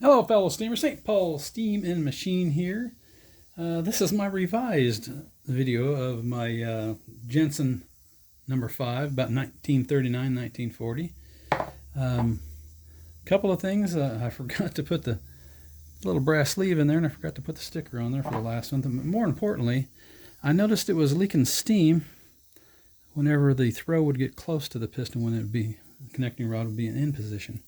Hello fellow steamers, St. Paul Steam and Machine here. This is my revised video of my Jensen number 5, about 1939-1940. Couple of things, I forgot to put the little brass sleeve in there, and I forgot to put the sticker on there for the last one. But more importantly, I noticed it was leaking steam whenever the throw would get close to the piston, when it would be, the connecting rod would be in position.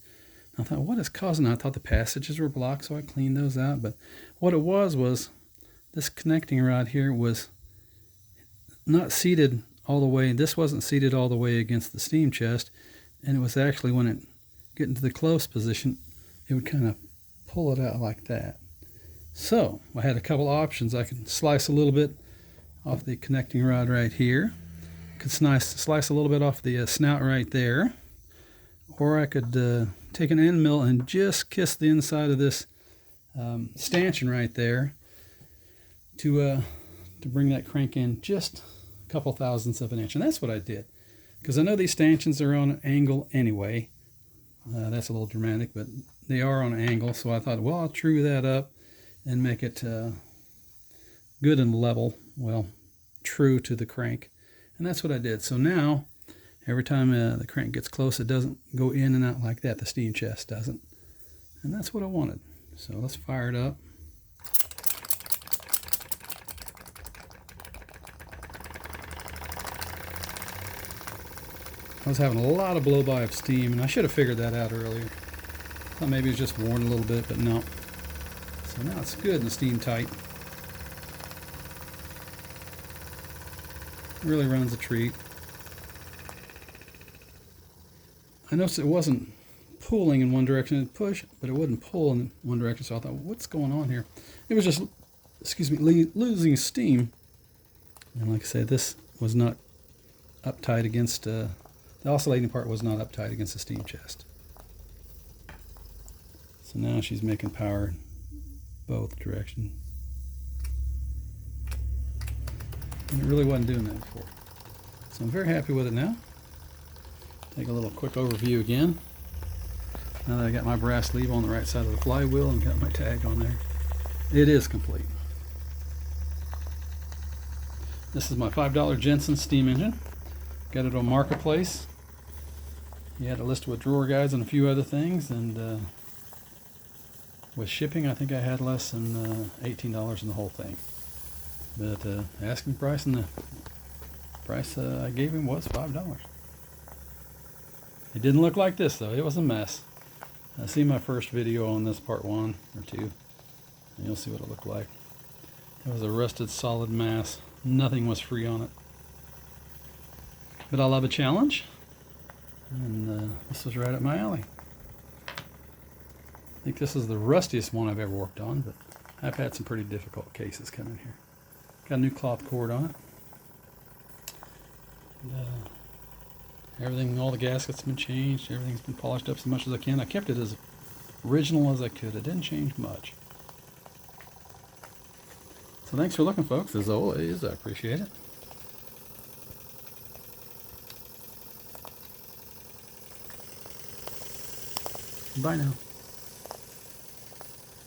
I thought, what is causing that? I thought the passages were blocked, so I cleaned those out. But what it was this connecting rod here was not seated all the way. This wasn't seated all the way against the steam chest, and it was actually, when it get into the close position, it would kind of pull it out like that. So I had a couple options. I could slice a little bit off the connecting rod right here. I could slice a little bit off the snout right there, or I could take an end mill and just kiss the inside of this stanchion right there to bring that crank in just a couple thousandths of an inch. And that's what I did, because I know these stanchions are on an angle anyway. That's a little dramatic, but they are on an angle, so I thought, well, I'll true that up and make it good and level, well, true to the crank. And that's what I did. So now every time the crank gets close, it doesn't go in and out like that. The steam chest doesn't. And that's what I wanted. So let's fire it up. I was having a lot of blow-by of steam, and I should have figured that out earlier. I thought maybe it was just worn a little bit, but no. So now it's good and steam tight. It really runs a treat. I noticed it wasn't pulling in one direction. It'd push, but it wouldn't pull in one direction. So I thought, what's going on here? It was just, losing steam. And like I said, this was not uptight against, the oscillating part was not uptight against the steam chest. So now she's making power both directions. And it really wasn't doing that before. So I'm very happy with it now. Take a little quick overview again. Now that I got my brass sleeve on the right side of the flywheel and got my tag on there, it is complete. This is my $5 Jensen steam engine. Got it on Marketplace. You had it listed with drawer guides and a few other things, and with shipping, I think I had less than $18 in the whole thing. But asking price, and the price I gave him was $5. It didn't look like this though. It was a mess. See my first video on this, part 1 or 2, and you'll see what it looked like. It was a rusted solid mass. Nothing was free on it. But I love a challenge, and this was right up my alley. I think this is the rustiest one I've ever worked on, but I've had some pretty difficult cases coming here. Got a new cloth cord on it. And, everything, all the gaskets have been changed. Everything's been polished up as much as I can. I kept it as original as I could. It didn't change much. So thanks for looking, folks. As always, I appreciate it. Bye now.